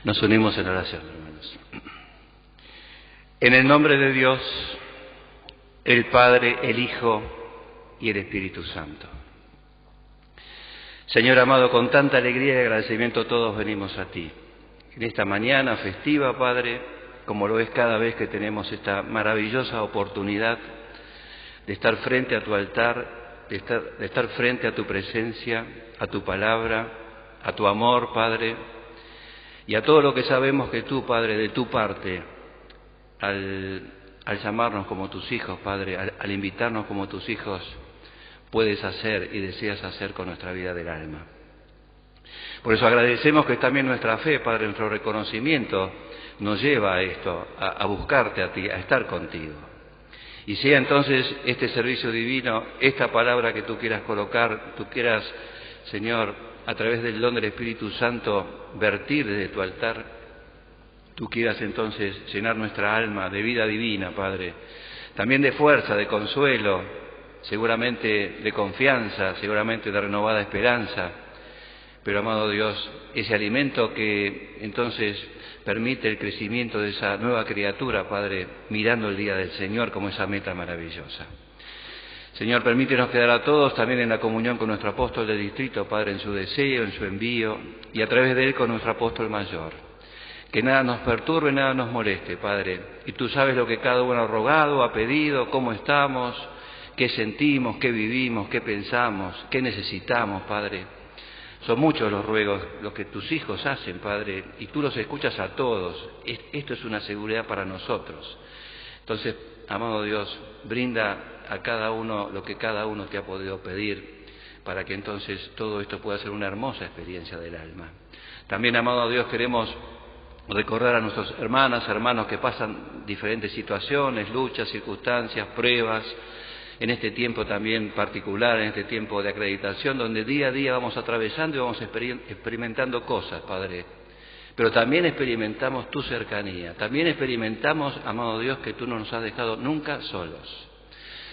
Nos unimos en oración, hermanos. En el nombre de Dios, el Padre, el Hijo y el Espíritu Santo. Señor amado, con tanta alegría y agradecimiento todos venimos a ti. En esta mañana festiva, Padre, como lo es cada vez que tenemos esta maravillosa oportunidad de estar frente a tu altar, de estar frente a tu presencia, a tu palabra, a tu amor, Padre, y a todo lo que sabemos que tú, Padre, de tu parte, al llamarnos como tus hijos, Padre, al invitarnos como tus hijos, puedes hacer y deseas hacer con nuestra vida del alma. Por eso agradecemos que también nuestra fe, Padre, nuestro reconocimiento nos lleva a esto, a buscarte a ti, a estar contigo. Y sea entonces este servicio divino, esta palabra que tú quieras colocar, tú quieras, Señor, a través del don del Espíritu Santo, vertir desde tu altar, tú quieras entonces llenar nuestra alma de vida divina, Padre, también de fuerza, de consuelo, seguramente de confianza, seguramente de renovada esperanza, pero amado Dios, ese alimento que entonces permite el crecimiento de esa nueva criatura, Padre, mirando el día del Señor como esa meta maravillosa. Señor, permítenos quedar a todos también en la comunión con nuestro apóstol de distrito, Padre, en su deseo, en su envío, y a través de él con nuestro apóstol mayor. Que nada nos perturbe, nada nos moleste, Padre, y tú sabes lo que cada uno ha rogado, ha pedido, cómo estamos, qué sentimos, qué vivimos, qué pensamos, qué necesitamos, Padre. Son muchos los ruegos, los que tus hijos hacen, Padre, y tú los escuchas a todos. Esto es una seguridad para nosotros. Entonces, amado Dios, brinda a cada uno lo que cada uno te ha podido pedir, para que entonces todo esto pueda ser una hermosa experiencia del alma. También, amado Dios, queremos recordar a nuestras hermanos que pasan diferentes situaciones, luchas, circunstancias, pruebas, en este tiempo también particular, en este tiempo de acreditación, donde día a día vamos atravesando y vamos experimentando cosas, Padre. Pero también experimentamos tu cercanía, también experimentamos, amado Dios, que tú no nos has dejado nunca solos.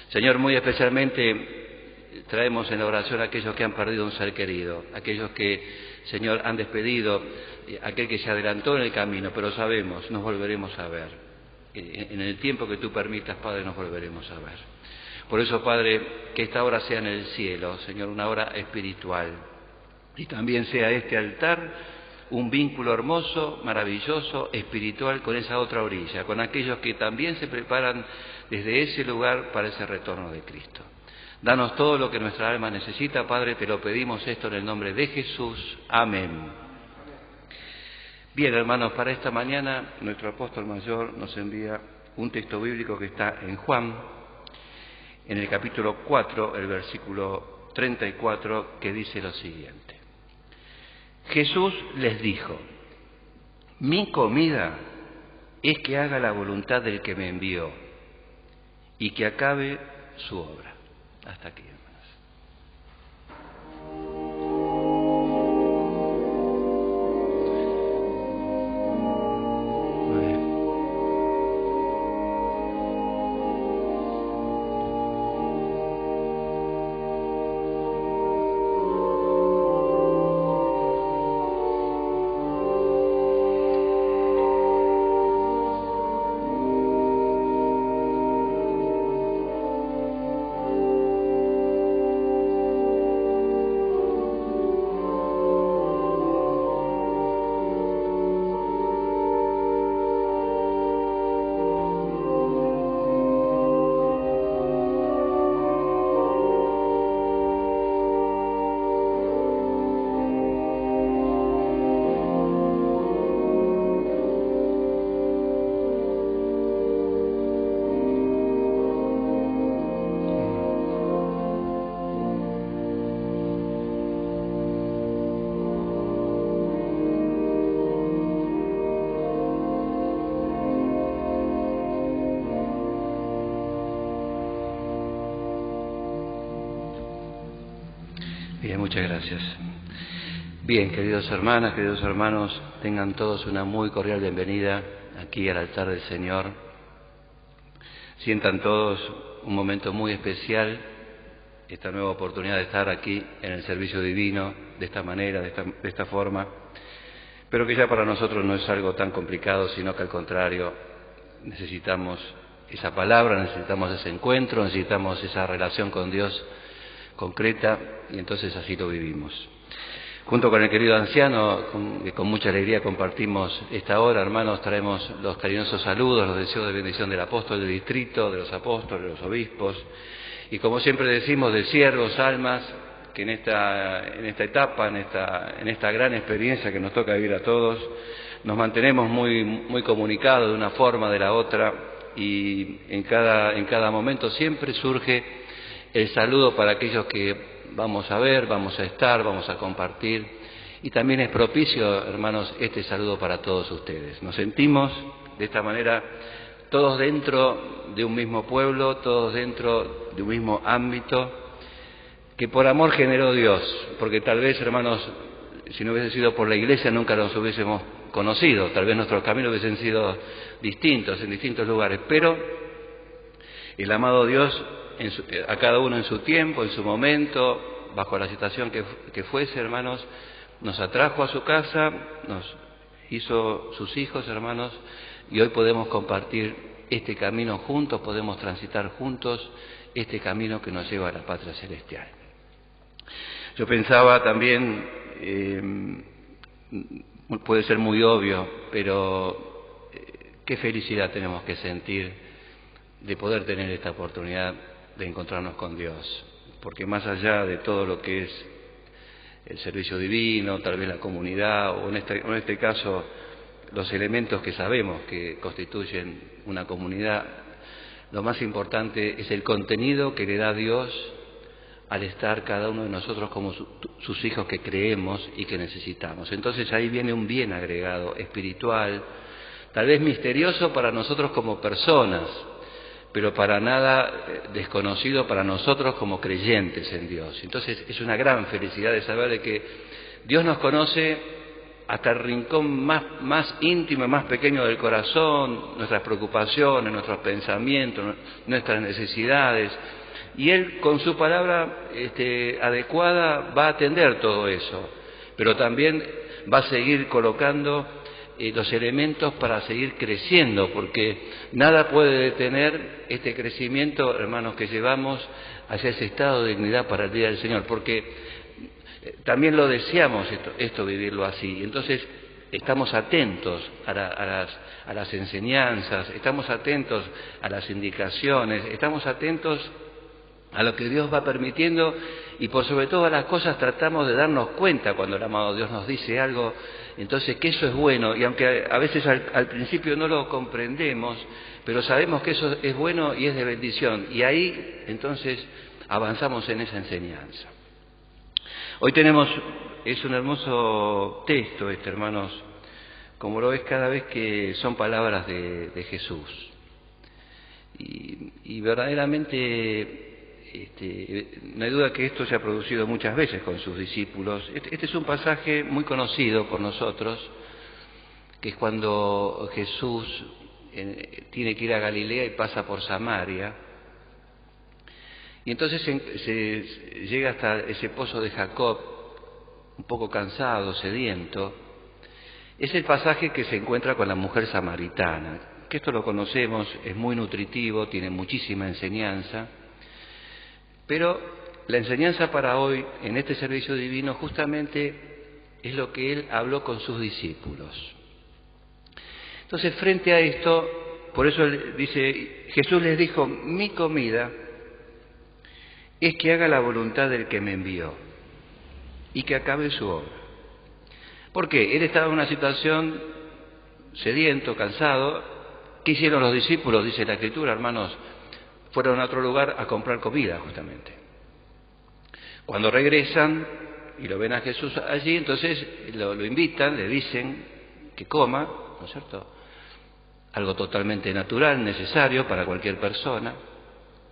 Señor, muy especialmente traemos en la oración a aquellos que han perdido un ser querido, aquellos que, Señor, han despedido, aquel que se adelantó en el camino, pero sabemos, nos volveremos a ver. En el tiempo que tú permitas, Padre, nos volveremos a ver. Por eso, Padre, que esta hora sea en el cielo, Señor, una hora espiritual. Y también sea este altar un vínculo hermoso, maravilloso, espiritual con esa otra orilla, con aquellos que también se preparan desde ese lugar para ese retorno de Cristo. Danos todo lo que nuestra alma necesita, Padre, te lo pedimos esto en el nombre de Jesús. Amén. Bien, hermanos, para esta mañana nuestro apóstol mayor nos envía un texto bíblico que está en Juan, en el capítulo 4, el versículo 34, que dice lo siguiente. Jesús les dijo, mi comida es que haga la voluntad del que me envió y que acabe su obra. Hasta aquí, hermanos. Bien, muchas gracias. Bien, queridos hermanas, queridos hermanos, tengan todos una muy cordial bienvenida aquí al altar del Señor. Sientan todos un momento muy especial, esta nueva oportunidad de estar aquí en el servicio divino, de esta manera, de esta forma. pero que ya para nosotros no es algo tan complicado, sino que al contrario, necesitamos esa palabra, necesitamos ese encuentro, necesitamos esa relación con Dios concreta, y entonces así lo vivimos. Junto con el querido anciano, con mucha alegría compartimos esta hora, hermanos, traemos los cariñosos saludos, los deseos de bendición del apóstol del distrito, de los apóstoles, de los obispos, y como siempre decimos, de siervos, almas, que en esta etapa, en esta gran experiencia que nos toca vivir a todos, nos mantenemos muy comunicados de una forma, de la otra, y en cada momento siempre surge el saludo para aquellos que vamos a ver, vamos a estar, vamos a compartir, y también es propicio, hermanos, este saludo para todos ustedes. Nos sentimos de esta manera todos dentro de un mismo pueblo, todos dentro de un mismo ámbito, que por amor generó Dios, porque tal vez, hermanos, si no hubiese sido por la Iglesia nunca nos hubiésemos conocido, tal vez nuestros caminos hubiesen sido distintos, en distintos lugares, pero el amado Dios, a cada uno en su tiempo, en su momento, bajo la situación que fuese, hermanos, nos atrajo a su casa, nos hizo sus hijos, hermanos, y hoy podemos compartir este camino juntos, podemos transitar juntos este camino que nos lleva a la patria celestial. Yo pensaba también, puede ser muy obvio, pero qué felicidad tenemos que sentir de poder tener esta oportunidad de encontrarnos con Dios, porque más allá de todo lo que es el servicio divino, tal vez la comunidad, o en este caso los elementos que sabemos que constituyen una comunidad, lo más importante es el contenido que le da Dios al estar cada uno de nosotros como sus hijos que creemos y que necesitamos. Entonces ahí viene un bien agregado, espiritual, tal vez misterioso para nosotros como personas, pero para nada desconocido para nosotros como creyentes en Dios. Entonces es una gran felicidad de saber de que Dios nos conoce hasta el rincón más íntimo y más pequeño del corazón, nuestras preocupaciones, nuestros pensamientos, nuestras necesidades, y Él con su palabra adecuada va a atender todo eso, pero también va a seguir colocando los elementos para seguir creciendo, porque nada puede detener este crecimiento, hermanos, que llevamos hacia ese estado de dignidad para el día del Señor, porque también lo deseamos esto vivirlo así. Entonces estamos atentos a las enseñanzas, estamos atentos a las indicaciones, estamos atentos a lo que Dios va permitiendo, y por sobre todas las cosas tratamos de darnos cuenta cuando el amado Dios nos dice algo, entonces que eso es bueno, y aunque a veces al principio no lo comprendemos, pero sabemos que eso es bueno y es de bendición, y ahí entonces avanzamos en esa enseñanza. Hoy es un hermoso texto hermanos, como lo es cada vez que son palabras de Jesús, y verdaderamente no hay duda que esto se ha producido muchas veces con sus discípulos. Este es un pasaje muy conocido por nosotros, que es cuando Jesús tiene que ir a Galilea y pasa por Samaria, y entonces se llega hasta ese pozo de Jacob, un poco cansado, sediento. Es el pasaje que se encuentra con la mujer samaritana, que esto lo conocemos, es muy nutritivo, tiene muchísima enseñanza. Pero la enseñanza para hoy, en este servicio divino, justamente es lo que Él habló con sus discípulos. Entonces, frente a esto, por eso Él dice, Jesús les dijo, mi comida es que haga la voluntad del que me envió y que acabe su obra. ¿Por qué? Él estaba en una situación sediento, cansado. ¿Qué hicieron los discípulos? Dice la Escritura, hermanos, fueron a otro lugar a comprar comida, justamente. Cuando regresan y lo ven a Jesús allí, entonces lo invitan, le dicen que coma, ¿no es cierto? Algo totalmente natural, necesario para cualquier persona,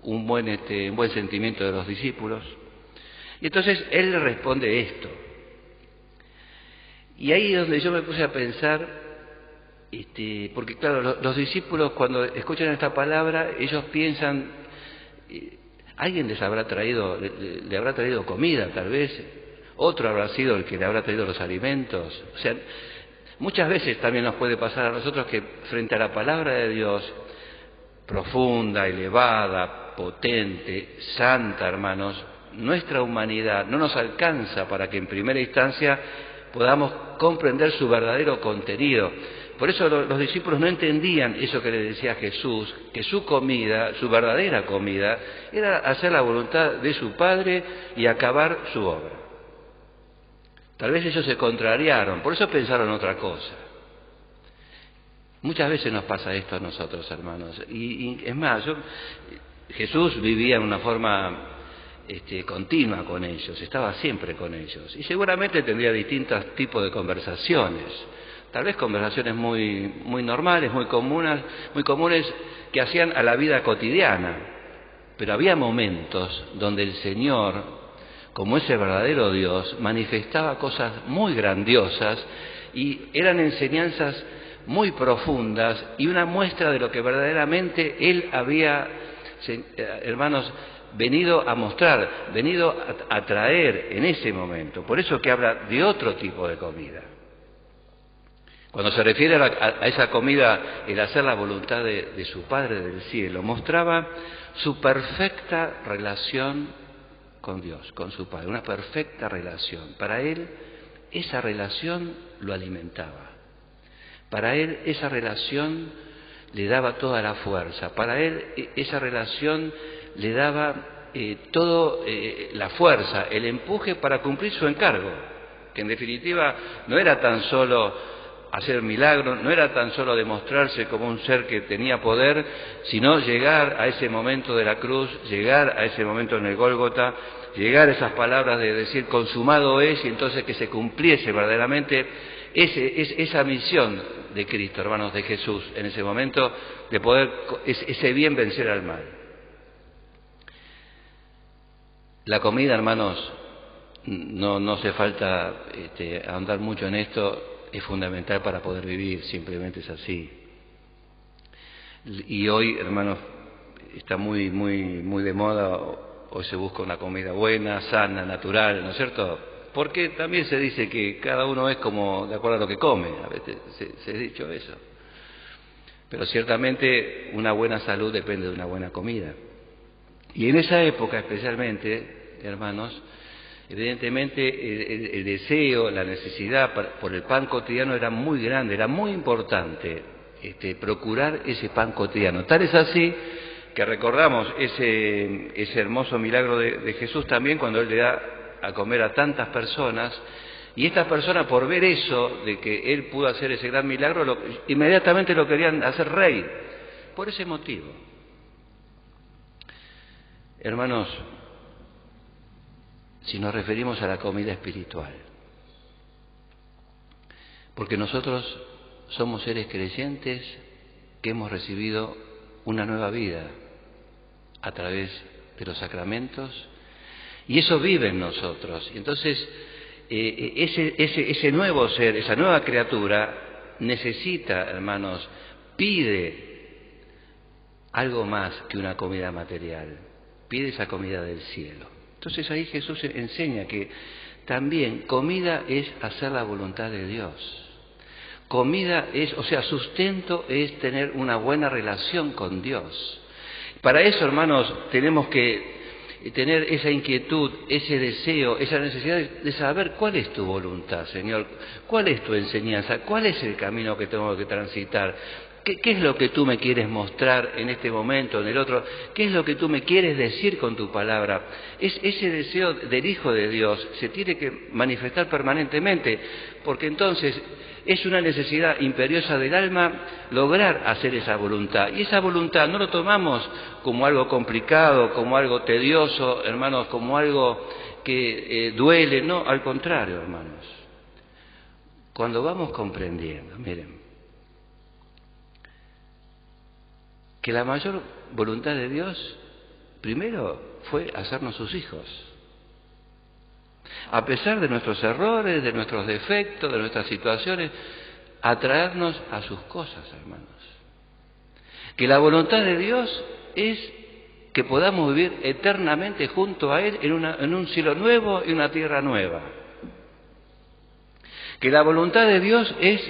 un buen sentimiento de los discípulos. Y entonces Él le responde esto. Y ahí es donde yo me puse a pensar, porque claro, los discípulos cuando escuchan esta palabra, ellos piensan, alguien les habrá traído, le habrá traído comida tal vez, otro habrá sido el que le habrá traído los alimentos, o sea, Muchas veces también nos puede pasar a nosotros que frente a la palabra de Dios, profunda, elevada, potente, santa, hermanos, nuestra humanidad no nos alcanza para que en primera instancia podamos comprender su verdadero contenido. Por eso los discípulos no entendían eso que le decía Jesús, que su comida, su verdadera comida, era hacer la voluntad de su Padre y acabar su obra. Tal vez ellos se contrariaron, por eso pensaron otra cosa. Muchas veces nos pasa esto a nosotros, hermanos. Y es más, Jesús vivía en una forma continua con ellos, estaba siempre con ellos. Y seguramente tendría distintos tipos de conversaciones. Tal vez conversaciones muy normales, muy comunes que hacían a la vida cotidiana. Pero había momentos donde el Señor, como ese verdadero Dios, manifestaba cosas muy grandiosas y eran enseñanzas muy profundas y una muestra de lo que verdaderamente Él había, hermanos, venido a mostrar, venido a traer en ese momento. Por eso que habla de otro tipo de comida. Cuando se refiere a esa comida, el hacer la voluntad de su Padre del cielo, mostraba su perfecta relación con Dios, con su Padre, una perfecta relación. Para Él, esa relación lo alimentaba. Para Él, esa relación le daba toda la fuerza. Para Él, esa relación le daba toda la fuerza, el empuje para cumplir su encargo, que en definitiva no era tan solo hacer milagros, no era tan solo demostrarse como un ser que tenía poder, sino llegar a ese momento de la cruz, llegar a ese momento en el Gólgota, llegar a esas palabras de decir consumado es, y entonces que se cumpliese verdaderamente esa misión de Cristo, hermanos, de Jesús, en ese momento de poder ese bien vencer al mal. La comida, hermanos, no hace falta ahondar mucho en esto, es fundamental para poder vivir, simplemente es así. Y hoy, hermanos, está muy de moda, hoy se busca una comida buena, sana, natural, ¿no es cierto? Porque también se dice que cada uno es como de acuerdo a lo que come, a veces se ha dicho eso. Pero ciertamente una buena salud depende de una buena comida. Y en esa época especialmente, hermanos, evidentemente el deseo, la necesidad por el pan cotidiano era muy grande, era muy importante procurar ese pan cotidiano. Tal es así que recordamos ese hermoso milagro de Jesús también cuando Él le da a comer a tantas personas, y estas personas, por ver eso, de que Él pudo hacer ese gran milagro, inmediatamente lo querían hacer rey, por ese motivo. Hermanos, si nos referimos a la comida espiritual, porque nosotros somos seres creyentes que hemos recibido una nueva vida a través de los sacramentos, y eso vive en nosotros. Y entonces ese nuevo ser, esa nueva criatura necesita, hermanos, pide algo más que una comida material, pide esa comida del cielo. Entonces ahí Jesús enseña que también comida es hacer la voluntad de Dios. Comida es, o sea, sustento es tener una buena relación con Dios. Para eso, hermanos, tenemos que tener esa inquietud, ese deseo, esa necesidad de saber cuál es tu voluntad, Señor, cuál es tu enseñanza, cuál es el camino que tengo que transitar. ¿Qué es lo que tú me quieres mostrar en este momento, en el otro? ¿Qué es lo que tú me quieres decir con tu palabra? Ese deseo del Hijo de Dios se tiene que manifestar permanentemente, porque entonces es una necesidad imperiosa del alma lograr hacer esa voluntad. Y esa voluntad no lo tomamos como algo complicado, como algo tedioso, hermanos, como algo que duele. No, al contrario, hermanos. Cuando vamos comprendiendo, miren, que la mayor voluntad de Dios, primero, fue hacernos sus hijos. A pesar de nuestros errores, de nuestros defectos, de nuestras situaciones, atraernos a sus cosas, hermanos. Que la voluntad de Dios es que podamos vivir eternamente junto a Él en un cielo nuevo y una tierra nueva. Que la voluntad de Dios es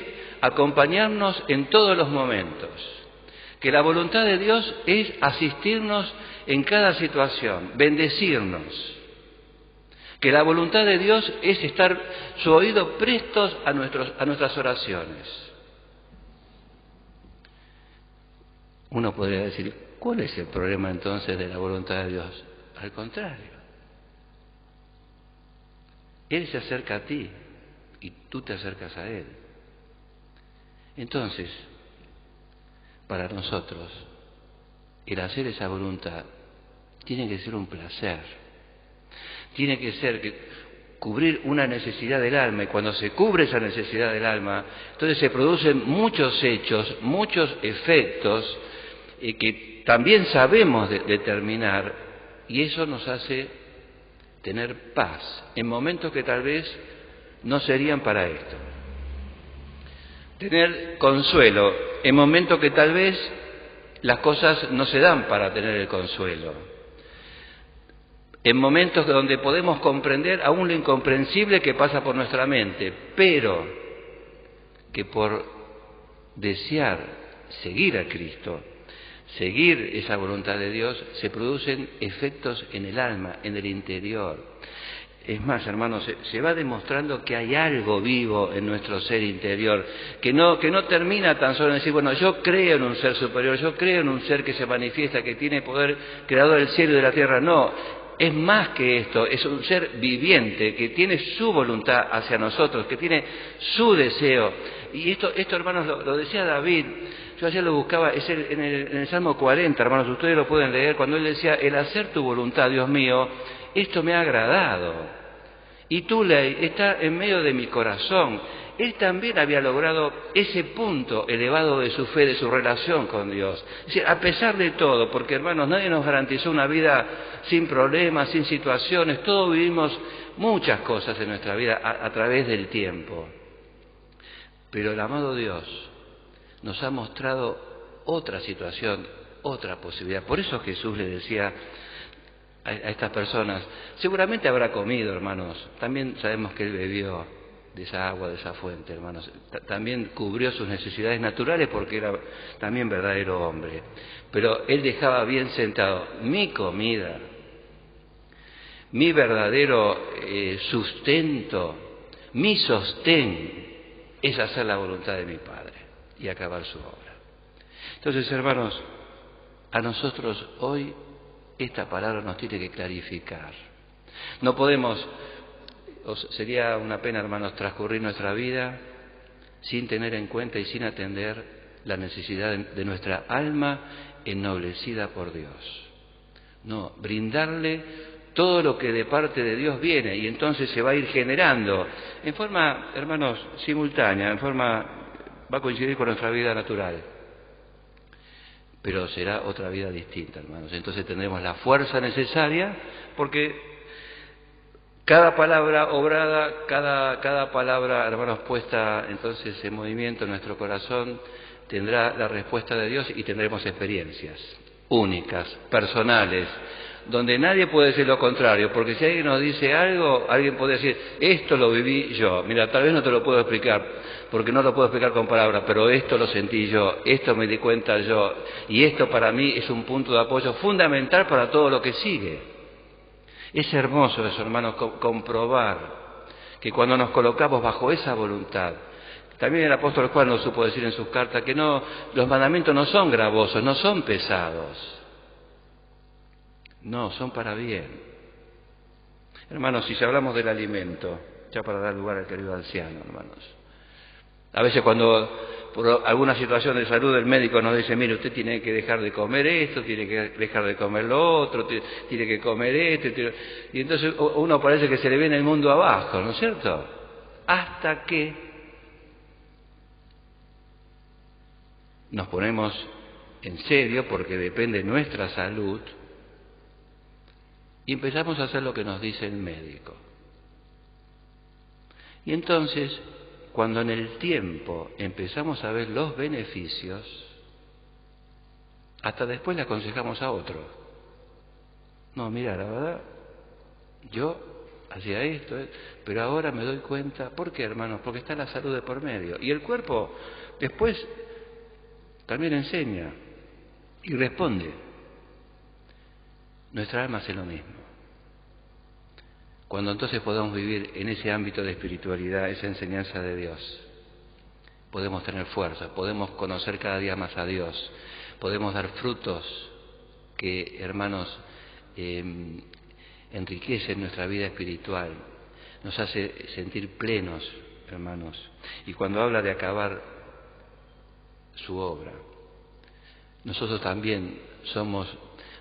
acompañarnos en todos los momentos, que la voluntad de Dios es asistirnos en cada situación, bendecirnos, que la voluntad de Dios es estar su oído prestos a nuestras oraciones. Uno podría decir, ¿cuál es el problema entonces de la voluntad de Dios? Al contrario, Él se acerca a ti y tú te acercas a Él. Entonces, para nosotros, el hacer esa voluntad tiene que ser un placer, tiene que ser cubrir una necesidad del alma, y cuando se cubre esa necesidad del alma, entonces se producen muchos hechos, muchos efectos que también sabemos determinar, y eso nos hace tener paz en momentos que tal vez no serían para esto. Tener consuelo en momentos que tal vez las cosas no se dan para tener el consuelo. En momentos donde podemos comprender aún lo incomprensible que pasa por nuestra mente, pero que por desear seguir a Cristo, seguir esa voluntad de Dios, se producen efectos en el alma, en el interior. Es más, hermanos, se va demostrando que hay algo vivo en nuestro ser interior, que no termina tan solo en decir, bueno, yo creo en un ser superior, yo creo en un ser que se manifiesta, que tiene poder creador del cielo y de la tierra. No, es más que esto, es un ser viviente, que tiene su voluntad hacia nosotros, que tiene su deseo. Y esto hermanos, lo decía David. Yo ayer lo buscaba, es en el Salmo 40, hermanos, ustedes lo pueden leer, cuando él decía, el hacer tu voluntad, Dios mío, esto me ha agradado. Y tu ley está en medio de mi corazón. Él también había logrado ese punto elevado de su fe, de su relación con Dios. Es decir, a pesar de todo, porque hermanos, nadie nos garantizó una vida sin problemas, sin situaciones, todos vivimos muchas cosas en nuestra vida a través del tiempo. Pero el amado Dios nos ha mostrado otra situación, otra posibilidad. Por eso Jesús le decía a estas personas, seguramente habrá comido, hermanos, también sabemos que Él bebió de esa agua, de esa fuente, hermanos, también cubrió sus necesidades naturales porque era también verdadero hombre, pero Él dejaba bien sentado, mi comida, mi verdadero sustento, mi sostén es hacer la voluntad de mi Padre y acabar su obra. Entonces, hermanos, a nosotros hoy esta palabra nos tiene que clarificar. No podemos, sería una pena, hermanos, transcurrir nuestra vida sin tener en cuenta y sin atender la necesidad de nuestra alma ennoblecida por Dios. No, brindarle todo lo que de parte de Dios viene, y entonces se va a ir generando en forma, hermanos, simultánea, va a coincidir con nuestra vida natural, pero será otra vida distinta, hermanos. Entonces tendremos la fuerza necesaria, porque cada palabra obrada, cada palabra, hermanos, puesta entonces en movimiento en nuestro corazón, tendrá la respuesta de Dios y tendremos experiencias únicas, personales, donde nadie puede decir lo contrario, porque si alguien nos dice algo, alguien puede decir, esto lo viví yo. Mira, tal vez no te lo puedo explicar, porque no lo puedo explicar con palabras, pero esto lo sentí yo, esto me di cuenta yo, y esto para mí es un punto de apoyo fundamental para todo lo que sigue. Es hermoso eso, hermanos, comprobar que cuando nos colocamos bajo esa voluntad, también el apóstol Juan nos supo decir en sus cartas que los mandamientos no son gravosos, no son pesados. No, son para bien. Hermanos, si hablamos del alimento, ya para dar lugar al querido anciano, hermanos. A veces cuando por alguna situación de salud el médico nos dice, mire, usted tiene que dejar de comer esto, tiene que dejar de comer lo otro, tiene que comer esto, y entonces uno parece que se le viene el mundo abajo, ¿no es cierto? Hasta que nos ponemos en serio, porque depende nuestra salud, y empezamos a hacer lo que nos dice el médico. Y entonces, cuando en el tiempo empezamos a ver los beneficios, hasta después le aconsejamos a otro. No, mira, la verdad, yo hacía esto, pero ahora me doy cuenta. ¿Por qué, hermanos? Porque está la salud de por medio. Y el cuerpo después también enseña y responde. Nuestra alma hace lo mismo. Cuando entonces podamos vivir en ese ámbito de espiritualidad, esa enseñanza de Dios, podemos tener fuerza, podemos conocer cada día más a Dios, podemos dar frutos que, hermanos, enriquecen nuestra vida espiritual, nos hace sentir plenos, hermanos. Y cuando habla de acabar su obra, nosotros también somos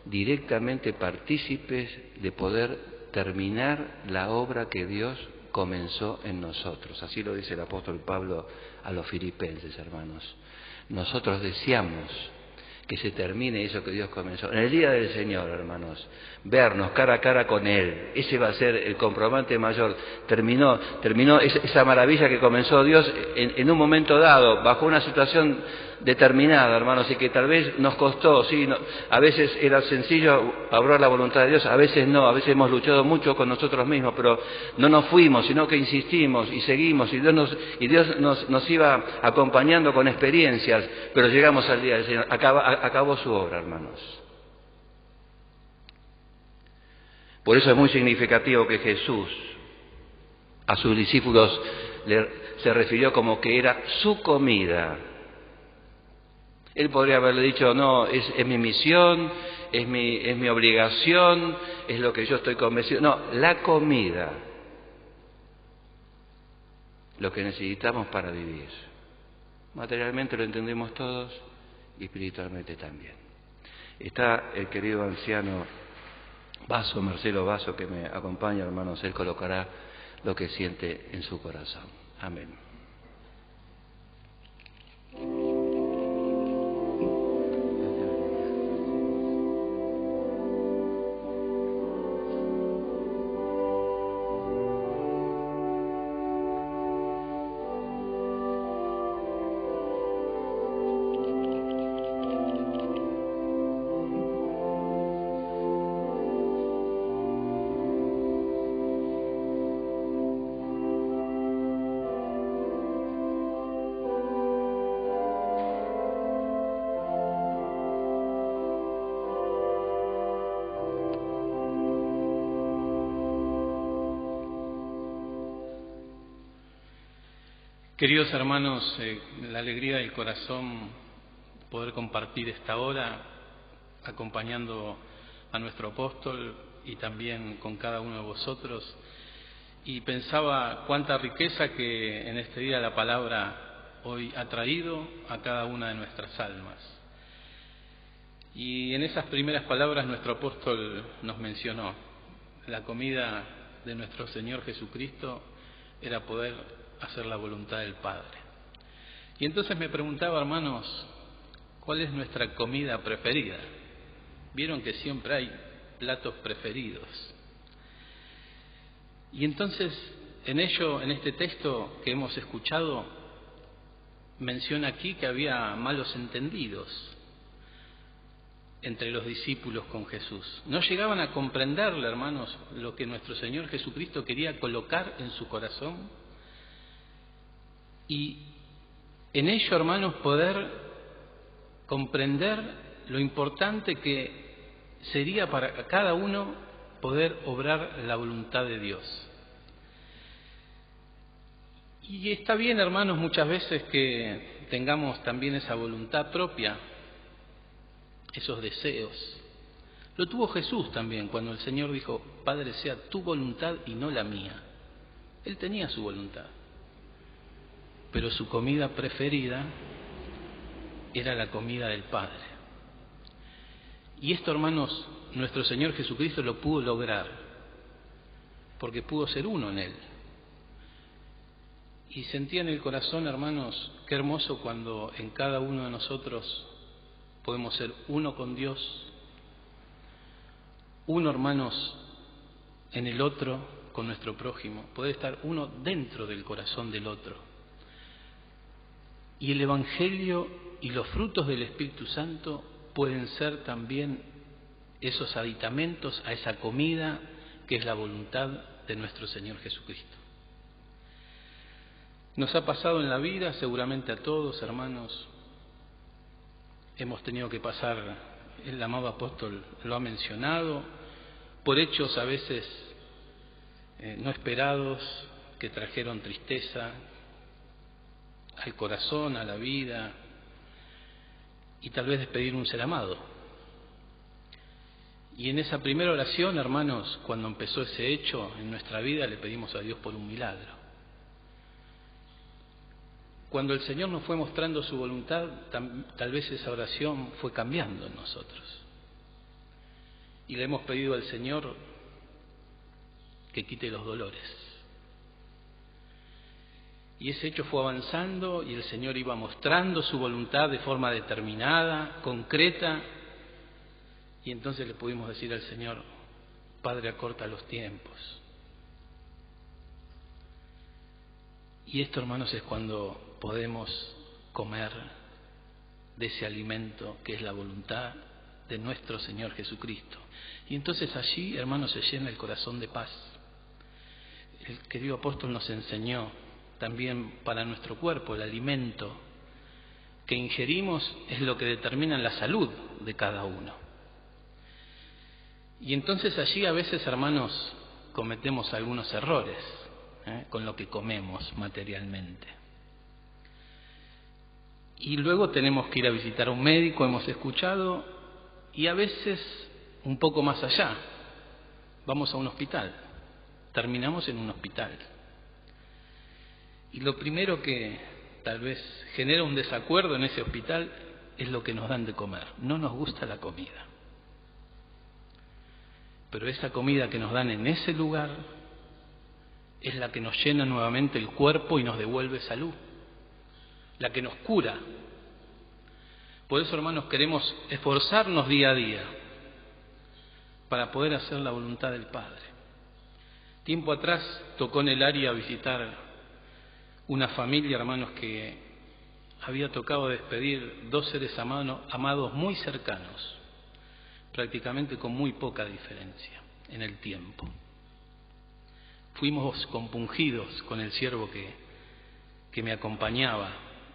directamente partícipes de poder terminar la obra que Dios comenzó en nosotros. Así lo dice el apóstol Pablo a los filipenses, hermanos. Nosotros deseamos que se termine eso que Dios comenzó. En el día del Señor, hermanos, vernos cara a cara con Él. Ese va a ser el comprobante mayor. Terminó esa maravilla que comenzó Dios en un momento dado, bajo una situación determinada, hermanos, y que tal vez nos costó, sí, no, a veces era sencillo obrar la voluntad de Dios, a veces no, a veces hemos luchado mucho con nosotros mismos, pero no nos fuimos, sino que insistimos y seguimos, y Dios nos iba acompañando con experiencias, pero llegamos al día del Señor, acabó su obra, hermanos. Por eso es muy significativo que Jesús a sus discípulos se refirió como que era su comida. Él podría haberle dicho, no, es mi misión, es mi obligación, es lo que yo estoy convencido. No, la comida, lo que necesitamos para vivir. Materialmente lo entendemos todos y espiritualmente también. Está el querido anciano Vaso, Marcelo Vaso, que me acompaña, hermanos. Él colocará lo que siente en su corazón. Amén. Queridos hermanos, la alegría del corazón poder compartir esta hora acompañando a nuestro apóstol y también con cada uno de vosotros. Y pensaba cuánta riqueza que en este día la palabra hoy ha traído a cada una de nuestras almas. Y en esas primeras palabras nuestro apóstol nos mencionó, la comida de nuestro Señor Jesucristo era poder hacer la voluntad del Padre. Y entonces me preguntaba, hermanos, ¿cuál es nuestra comida preferida? Vieron que siempre hay platos preferidos. Y entonces, en este texto que hemos escuchado, menciona aquí que había malos entendidos entre los discípulos con Jesús. No llegaban a comprenderle, hermanos, lo que nuestro Señor Jesucristo quería colocar en su corazón. Y en ello, hermanos, poder comprender lo importante que sería para cada uno poder obrar la voluntad de Dios. Y está bien, hermanos, muchas veces que tengamos también esa voluntad propia, esos deseos. Lo tuvo Jesús también cuando el Señor dijo, Padre, sea tu voluntad y no la mía. Él tenía su voluntad. Pero su comida preferida era la comida del Padre. Y esto, hermanos, nuestro Señor Jesucristo lo pudo lograr, porque pudo ser uno en Él. Y sentía en el corazón, hermanos, qué hermoso cuando en cada uno de nosotros podemos ser uno con Dios, uno, hermanos, en el otro, con nuestro prójimo, poder estar uno dentro del corazón del otro. Y el Evangelio y los frutos del Espíritu Santo pueden ser también esos aditamentos a esa comida que es la voluntad de nuestro Señor Jesucristo. Nos ha pasado en la vida, seguramente a todos, hermanos, hemos tenido que pasar, el amado apóstol lo ha mencionado, por hechos a veces no esperados, que trajeron tristeza al corazón, a la vida, y tal vez despedir un ser amado. Y en esa primera oración, hermanos, cuando empezó ese hecho en nuestra vida, le pedimos a Dios por un milagro. Cuando el Señor nos fue mostrando su voluntad, tal vez esa oración fue cambiando en nosotros. Y le hemos pedido al Señor que quite los dolores. Y ese hecho fue avanzando y el Señor iba mostrando su voluntad de forma determinada, concreta. Y entonces le pudimos decir al Señor: Padre, acorta los tiempos. Y esto, hermanos, es cuando podemos comer de ese alimento que es la voluntad de nuestro Señor Jesucristo. Y entonces allí, hermanos, se llena el corazón de paz. El querido apóstol nos enseñó también para nuestro cuerpo el alimento que ingerimos es lo que determina la salud de cada uno. Y entonces allí a veces, hermanos, cometemos algunos errores con lo que comemos materialmente. Y luego tenemos que ir a visitar a un médico, hemos escuchado, y a veces un poco más allá, vamos a un hospital, terminamos en un hospital. Y lo primero que tal vez genera un desacuerdo en ese hospital es lo que nos dan de comer. No nos gusta la comida. Pero esa comida que nos dan en ese lugar es la que nos llena nuevamente el cuerpo y nos devuelve salud, la que nos cura. Por eso, hermanos, queremos esforzarnos día a día para poder hacer la voluntad del Padre. Tiempo atrás tocó en el área visitar una familia, hermanos, que había tocado despedir dos seres amados muy cercanos, prácticamente con muy poca diferencia en el tiempo. Fuimos compungidos con el siervo que me acompañaba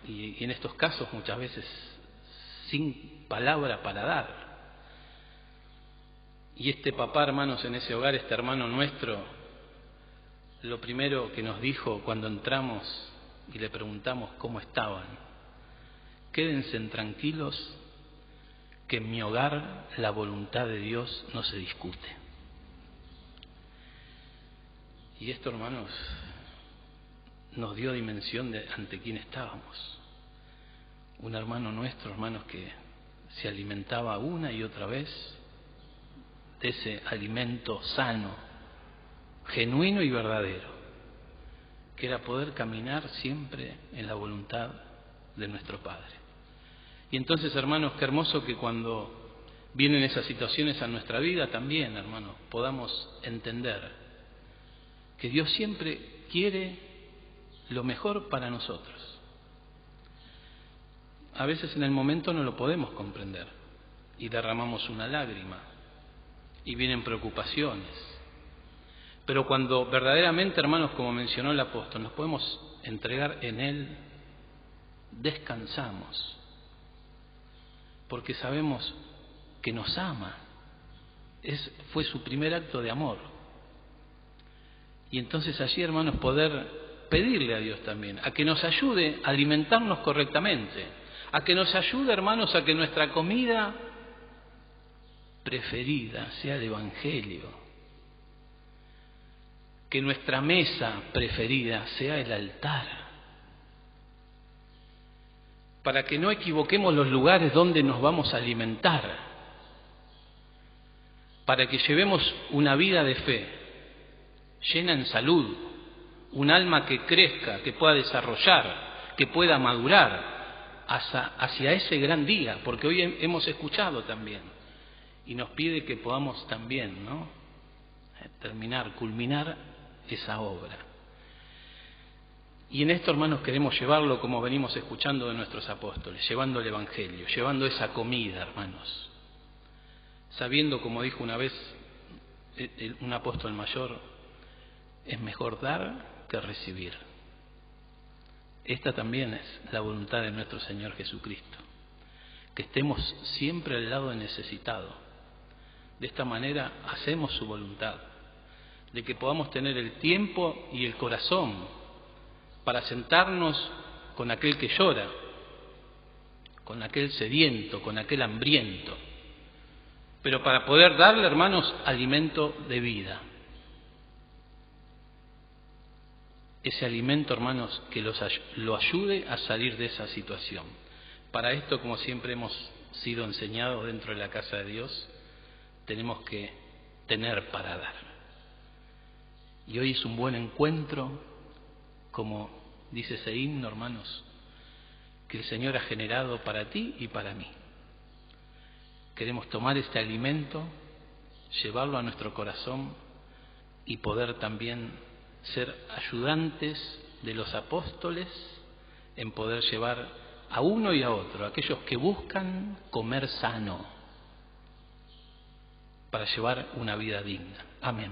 y en estos casos muchas veces sin palabra para dar. Y este papá, hermanos, en ese hogar, este hermano nuestro, lo primero que nos dijo cuando entramos y le preguntamos cómo estaban: quédense tranquilos, que en mi hogar la voluntad de Dios no se discute. Y esto, hermanos, nos dio dimensión de ante quién estábamos. Un hermano nuestro, hermanos, que se alimentaba una y otra vez de ese alimento sano, genuino y verdadero, que era poder caminar siempre en la voluntad de nuestro Padre. Y entonces, hermanos, qué hermoso que cuando vienen esas situaciones a nuestra vida también, hermanos, podamos entender que Dios siempre quiere lo mejor para nosotros. A veces en el momento no lo podemos comprender y derramamos una lágrima y vienen preocupaciones. Pero cuando verdaderamente, hermanos, como mencionó el apóstol, nos podemos entregar en Él, descansamos, porque sabemos que nos ama. Fue su primer acto de amor. Y entonces allí, hermanos, poder pedirle a Dios también, a que nos ayude a alimentarnos correctamente, a que nos ayude, hermanos, a que nuestra comida preferida sea el Evangelio, que nuestra mesa preferida sea el altar, para que no equivoquemos los lugares donde nos vamos a alimentar, para que llevemos una vida de fe llena en salud, un alma que crezca, que pueda desarrollar, que pueda madurar hacia ese gran día, porque hoy hemos escuchado también y nos pide que podamos también, ¿no?, culminar esa obra. Y en esto, hermanos, queremos llevarlo como venimos escuchando de nuestros apóstoles, llevando el Evangelio, llevando esa comida, hermanos, sabiendo, como dijo una vez un apóstol mayor, es mejor dar que recibir. Esta también es la voluntad de nuestro Señor Jesucristo, que estemos siempre al lado del necesitado. De esta manera hacemos su voluntad, de que podamos tener el tiempo y el corazón para sentarnos con aquel que llora, con aquel sediento, con aquel hambriento, pero para poder darle, hermanos, alimento de vida. Ese alimento, hermanos, que lo ayude a salir de esa situación. Para esto, como siempre hemos sido enseñados dentro de la casa de Dios, tenemos que tener para dar. Y hoy es un buen encuentro, como dice ese himno, hermanos, que el Señor ha generado para ti y para mí. Queremos tomar este alimento, llevarlo a nuestro corazón y poder también ser ayudantes de los apóstoles en poder llevar a uno y a otro, aquellos que buscan comer sano, para llevar una vida digna. Amén.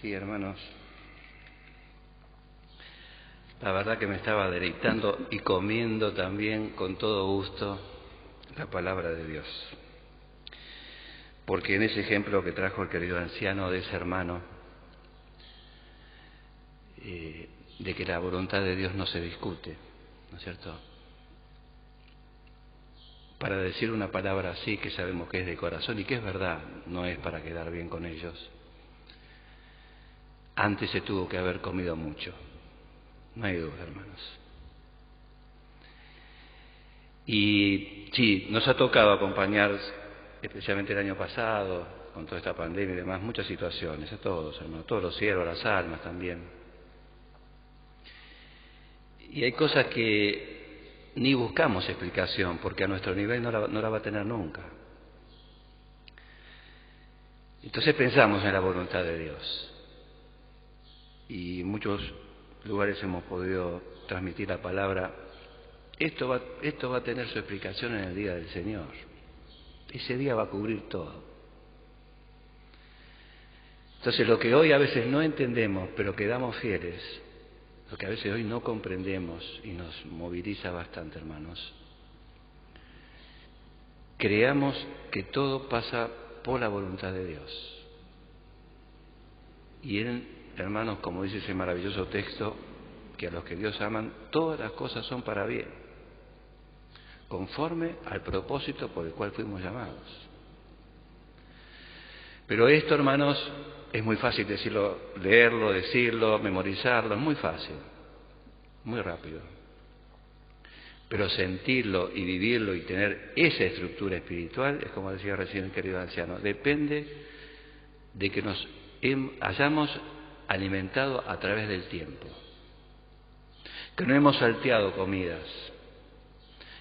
Sí, hermanos, la verdad que me estaba deleitando y comiendo también con todo gusto la palabra de Dios. Porque en ese ejemplo que trajo el querido anciano de ese hermano, de que la voluntad de Dios no se discute, ¿no es cierto? Para decir una palabra así que sabemos que es de corazón y que es verdad, no es para quedar bien con ellos. Antes se tuvo que haber comido mucho, no hay duda, hermanos. Y sí, nos ha tocado acompañar, especialmente el año pasado, con toda esta pandemia y demás, muchas situaciones, a todos, hermanos, todos los siervos, las almas también. Y hay cosas que ni buscamos explicación, porque a nuestro nivel no la va a tener nunca. Entonces pensamos en la voluntad de Dios. Y en muchos lugares hemos podido transmitir la palabra. Esto va a tener su explicación en el día del Señor. Ese día va a cubrir todo. Entonces lo que hoy a veces no entendemos, pero quedamos fieles, lo que a veces hoy no comprendemos y nos moviliza bastante, hermanos, creamos que todo pasa por la voluntad de Dios. Y Él, hermanos, como dice ese maravilloso texto, que a los que Dios aman, todas las cosas son para bien, conforme al propósito por el cual fuimos llamados. Pero esto, hermanos, es muy fácil decirlo, leerlo, decirlo, memorizarlo, es muy fácil, muy rápido. Pero sentirlo y vivirlo y tener esa estructura espiritual, es como decía recién el querido anciano, depende de que nos hayamos alimentado a través del tiempo, que no hemos salteado comidas,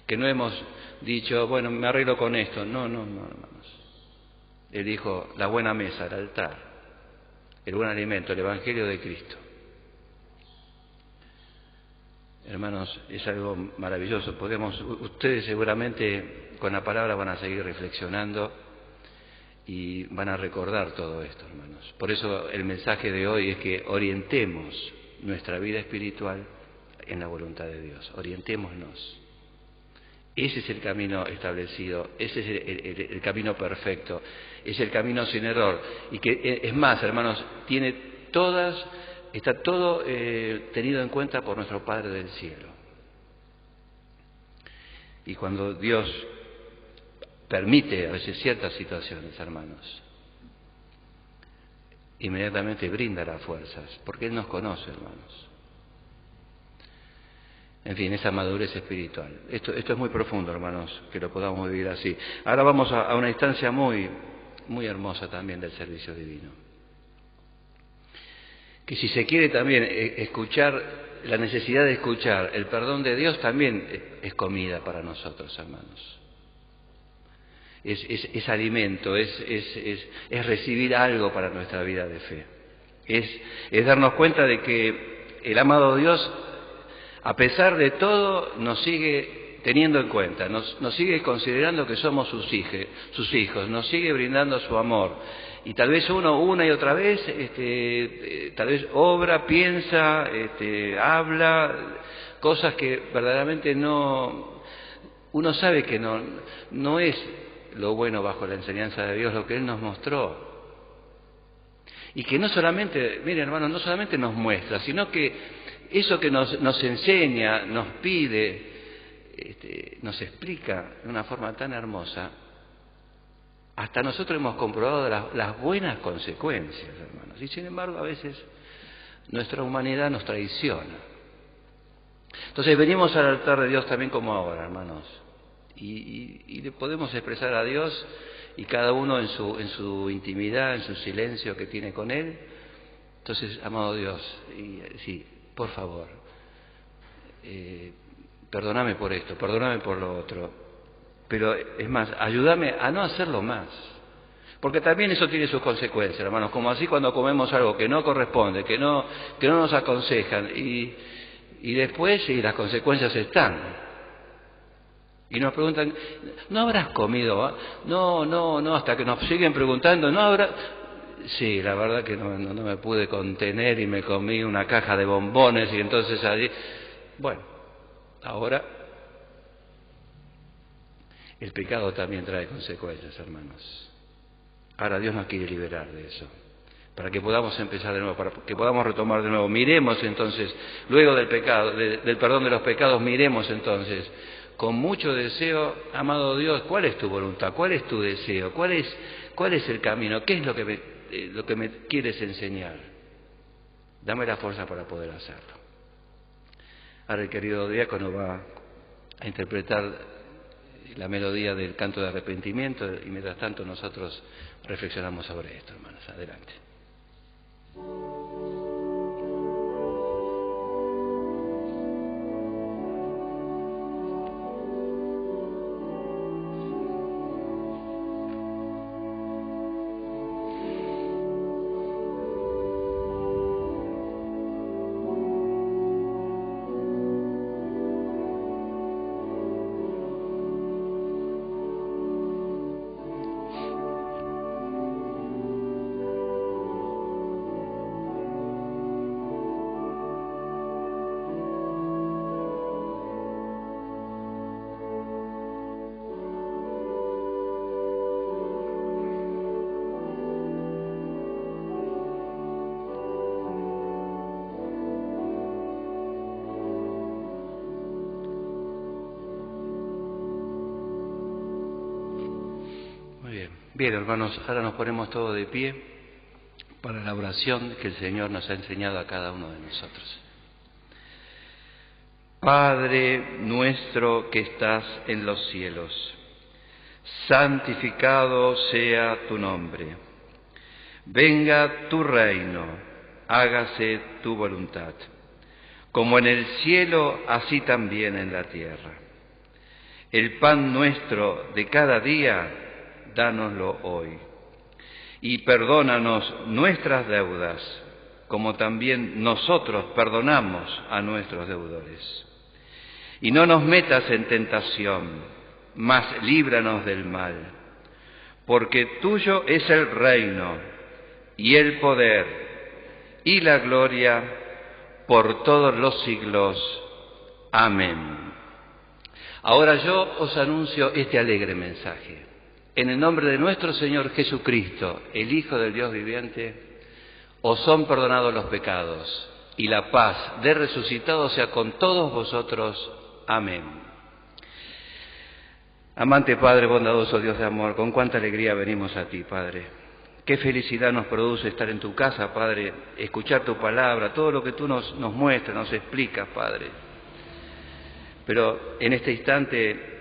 que no hemos dicho, bueno, me arreglo con esto. No, hermanos. Él dijo, la buena mesa, el altar, el buen alimento, el Evangelio de Cristo. Hermanos, es algo maravilloso. Ustedes seguramente con la palabra van a seguir reflexionando y van a recordar todo esto, hermanos. Por eso el mensaje de hoy es que orientemos nuestra vida espiritual en la voluntad de Dios. Orientémonos. Ese es el camino establecido, ese es el camino perfecto, es el camino sin error. Y que es más, hermanos, está todo tenido en cuenta por nuestro Padre del cielo. Y cuando Dios permite a veces ciertas situaciones, hermanos, inmediatamente brinda las fuerzas, porque Él nos conoce, hermanos. En fin, esa madurez espiritual. Esto es muy profundo, hermanos, que lo podamos vivir así. Ahora vamos a una instancia muy, muy hermosa también del servicio divino. Que si se quiere también escuchar, la necesidad de escuchar el perdón de Dios también es comida para nosotros, hermanos. Es alimento, es recibir algo para nuestra vida de fe. Es darnos cuenta de que el amado Dios, a pesar de todo, nos sigue teniendo en cuenta, nos sigue considerando que somos sus hijos, nos sigue brindando su amor. Y tal vez uno una y otra vez, tal vez obra, piensa, habla, cosas que verdaderamente uno sabe que no es lo bueno bajo la enseñanza de Dios, lo que Él nos mostró. Y que no solamente, miren hermanos, no solamente nos muestra, sino que eso que nos enseña, nos pide, nos explica de una forma tan hermosa, hasta nosotros hemos comprobado las buenas consecuencias, hermanos. Y sin embargo, a veces nuestra humanidad nos traiciona. Entonces venimos al altar de Dios también como ahora, hermanos. Y le podemos expresar a Dios, y cada uno en su intimidad, en su silencio que tiene con Él. Entonces, amado Dios, sí, por favor, perdóname por esto, perdóname por lo otro, pero es más, ayúdame a no hacerlo más, porque también eso tiene sus consecuencias, hermanos, como así cuando comemos algo que no corresponde, que no nos aconsejan, y después sí, las consecuencias están. Y nos preguntan, ¿no habrás comido? No, hasta que nos siguen preguntando, ¿no habrá? Sí, la verdad que no me pude contener y me comí una caja de bombones y entonces allí... Bueno, ahora el pecado también trae consecuencias, hermanos. Ahora Dios nos quiere liberar de eso, para que podamos empezar de nuevo, para que podamos retomar de nuevo. Miremos entonces, luego del pecado, del perdón de los pecados, miremos entonces con mucho deseo, amado Dios, ¿cuál es tu voluntad? ¿Cuál es tu deseo? ¿Cuál es el camino? ¿Qué es lo que me quieres enseñar? Dame la fuerza para poder hacerlo. Ahora el querido diácono va a interpretar la melodía del canto de arrepentimiento y mientras tanto nosotros reflexionamos sobre esto, hermanos. Adelante. Bien, hermanos, ahora nos ponemos todos de pie para la oración que el Señor nos ha enseñado a cada uno de nosotros. Padre nuestro que estás en los cielos, santificado sea tu nombre. Venga tu reino, hágase tu voluntad, como en el cielo, así también en la tierra. El pan nuestro de cada día, dánoslo hoy, y perdónanos nuestras deudas, como también nosotros perdonamos a nuestros deudores. Y no nos metas en tentación, mas líbranos del mal, porque tuyo es el reino, y el poder, y la gloria, por todos los siglos. Amén. Ahora yo os anuncio este alegre mensaje. En el nombre de nuestro Señor Jesucristo, el Hijo del Dios viviente, os son perdonados los pecados, y la paz de resucitado sea con todos vosotros. Amén. Amante Padre, bondadoso Dios de amor, con cuánta alegría venimos a ti, Padre. Qué felicidad nos produce estar en tu casa, Padre, escuchar tu palabra, todo lo que tú nos muestras, nos explicas, Padre. Pero en este instante,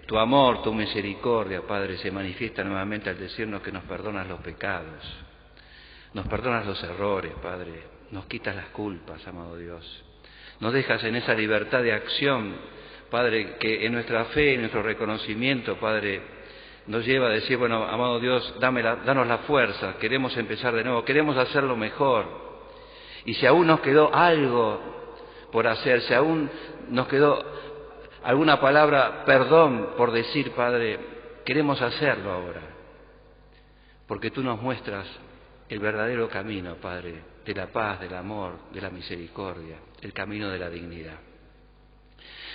tu amor, tu misericordia, Padre, se manifiesta nuevamente al decirnos que nos perdonas los pecados, nos perdonas los errores, Padre, nos quitas las culpas, amado Dios. Nos dejas en esa libertad de acción, Padre, que en nuestra fe, en nuestro reconocimiento, Padre, nos lleva a decir, bueno, amado Dios, danos la fuerza, queremos empezar de nuevo, queremos hacerlo mejor. Y si aún nos quedó algo por hacer, si aún nos quedó alguna palabra, perdón por decir, Padre, queremos hacerlo ahora. Porque tú nos muestras el verdadero camino, Padre, de la paz, del amor, de la misericordia, el camino de la dignidad.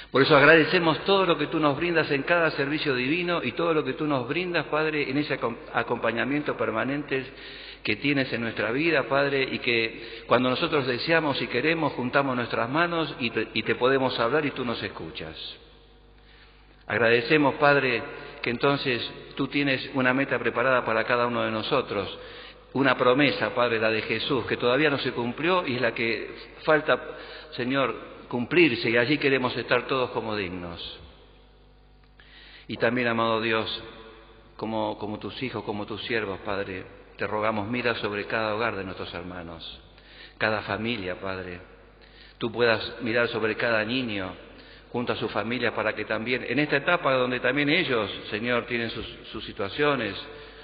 Por eso agradecemos todo lo que tú nos brindas en cada servicio divino y todo lo que tú nos brindas, Padre, en ese acompañamiento permanente que tienes en nuestra vida, Padre, y que cuando nosotros deseamos y queremos, juntamos nuestras manos y te podemos hablar y tú nos escuchas. Agradecemos, Padre, que entonces tú tienes una meta preparada para cada uno de nosotros, una promesa, Padre, la de Jesús, que todavía no se cumplió y es la que falta, Señor, cumplirse, y allí queremos estar todos como dignos. Y también, amado Dios, como tus hijos, como tus siervos, Padre, te rogamos, mira sobre cada hogar de nuestros hermanos, cada familia, Padre. Tú puedas mirar sobre cada niño, junto a su familia, para que también, en esta etapa donde también ellos, Señor, tienen sus situaciones,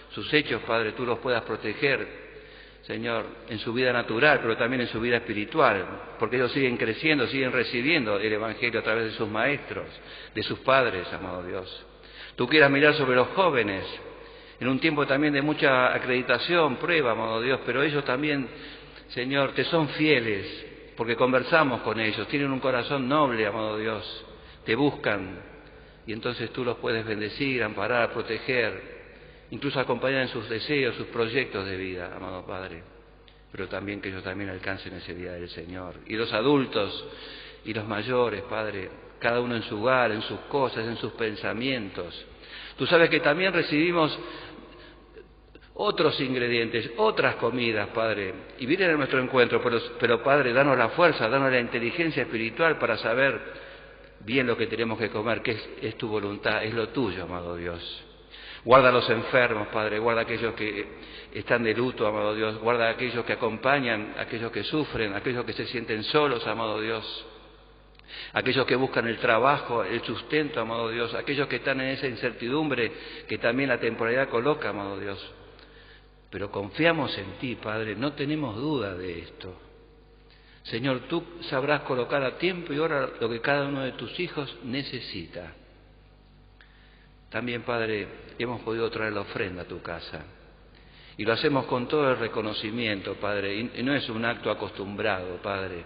sus hechos, Padre, tú los puedas proteger, Señor, en su vida natural, pero también en su vida espiritual, porque ellos siguen creciendo, siguen recibiendo el Evangelio a través de sus maestros, de sus padres, amado Dios. Tú quieras mirar sobre los jóvenes, en un tiempo también de mucha acreditación, prueba, amado Dios, pero ellos también, Señor, te son fieles, porque conversamos con ellos, tienen un corazón noble, amado Dios, te buscan, y entonces tú los puedes bendecir, amparar, proteger, incluso acompañar en sus deseos, sus proyectos de vida, amado Padre, pero también que ellos también alcancen ese día del Señor. Y los adultos y los mayores, Padre, cada uno en su hogar, en sus cosas, en sus pensamientos. Tú sabes que también recibimos otros ingredientes, otras comidas, Padre, y vienen a nuestro encuentro, pero Padre, danos la fuerza, danos la inteligencia espiritual para saber bien lo que tenemos que comer, que es tu voluntad, es lo tuyo, amado Dios. Guarda a los enfermos, Padre, guarda a aquellos que están de luto, amado Dios, guarda a aquellos que acompañan, a aquellos que sufren, a aquellos que se sienten solos, amado Dios, aquellos que buscan el trabajo, el sustento, amado Dios, aquellos que están en esa incertidumbre que también la temporalidad coloca, amado Dios. Pero confiamos en ti, Padre, no tenemos duda de esto. Señor, tú sabrás colocar a tiempo y hora lo que cada uno de tus hijos necesita. También, Padre, hemos podido traer la ofrenda a tu casa. Y lo hacemos con todo el reconocimiento, Padre. Y no es un acto acostumbrado, Padre.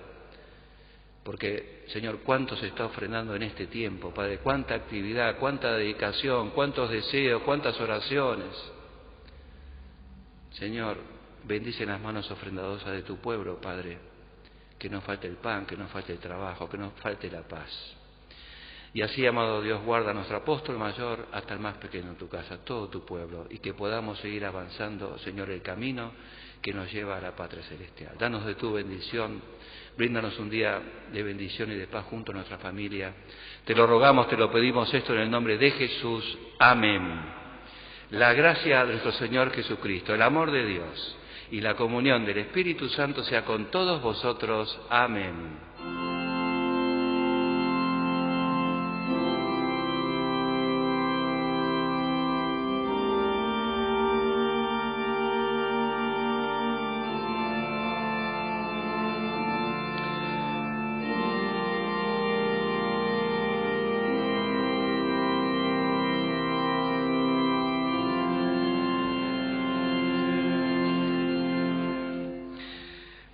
Porque, Señor, cuánto se está ofrendando en este tiempo, Padre. Cuánta actividad, cuánta dedicación, cuántos deseos, cuántas oraciones. Señor, bendice las manos ofrendadosas de tu pueblo, Padre. Que no falte el pan, que no falte el trabajo, que no falte la paz. Y así, amado Dios, guarda a nuestro apóstol mayor hasta el más pequeño en tu casa, todo tu pueblo, y que podamos seguir avanzando, Señor, el camino que nos lleva a la patria celestial. Danos de tu bendición, bríndanos un día de bendición y de paz junto a nuestra familia. Te lo rogamos, te lo pedimos esto en el nombre de Jesús. Amén. La gracia de nuestro Señor Jesucristo, el amor de Dios y la comunión del Espíritu Santo sea con todos vosotros. Amén.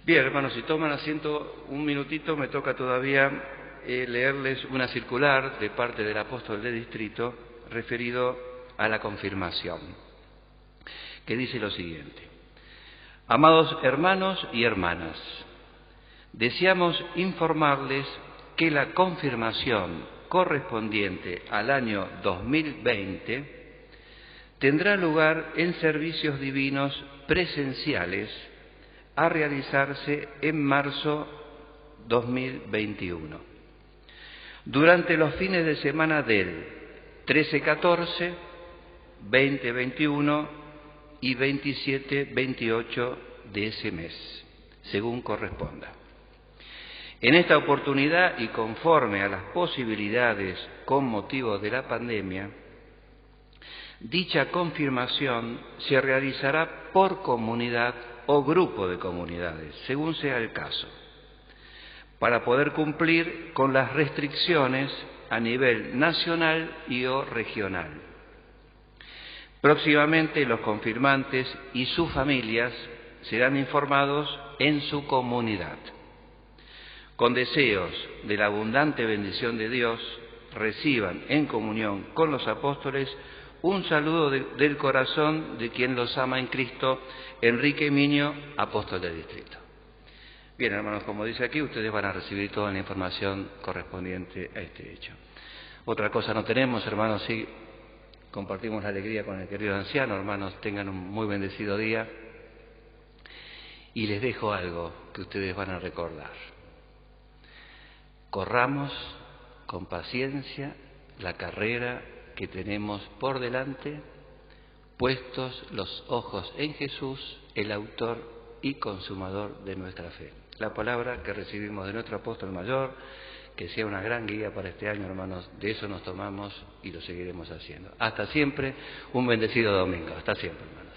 Bien, hermanos, si toman asiento un minutito, me toca todavía leerles una circular de parte del apóstol de distrito referido a la confirmación, que dice lo siguiente. Amados hermanos y hermanas, deseamos informarles que la confirmación correspondiente al año 2020 tendrá lugar en servicios divinos presenciales a realizarse en marzo 2021, durante los fines de semana del 13-14, 20-21 y 27-28 de ese mes, según corresponda. En esta oportunidad y conforme a las posibilidades con motivo de la pandemia, dicha confirmación se realizará por comunidad o grupo de comunidades, según sea el caso, para poder cumplir con las restricciones a nivel nacional y o regional. Próximamente los confirmantes y sus familias serán informados en su comunidad. Con deseos de la abundante bendición de Dios, reciban en comunión con los apóstoles un saludo del corazón de quien los ama en Cristo, Enrique Miño, apóstol del distrito. Bien, hermanos, como dice aquí, ustedes van a recibir toda la información correspondiente a este hecho. Otra cosa no tenemos, hermanos, sí, compartimos la alegría con el querido anciano. Hermanos, tengan un muy bendecido día. Y les dejo algo que ustedes van a recordar. Corramos con paciencia la carrera que tenemos por delante, puestos los ojos en Jesús, el autor y consumador de nuestra fe. La palabra que recibimos de nuestro apóstol mayor, que sea una gran guía para este año, hermanos, de eso nos tomamos y lo seguiremos haciendo. Hasta siempre, un bendecido domingo. Hasta siempre, hermanos.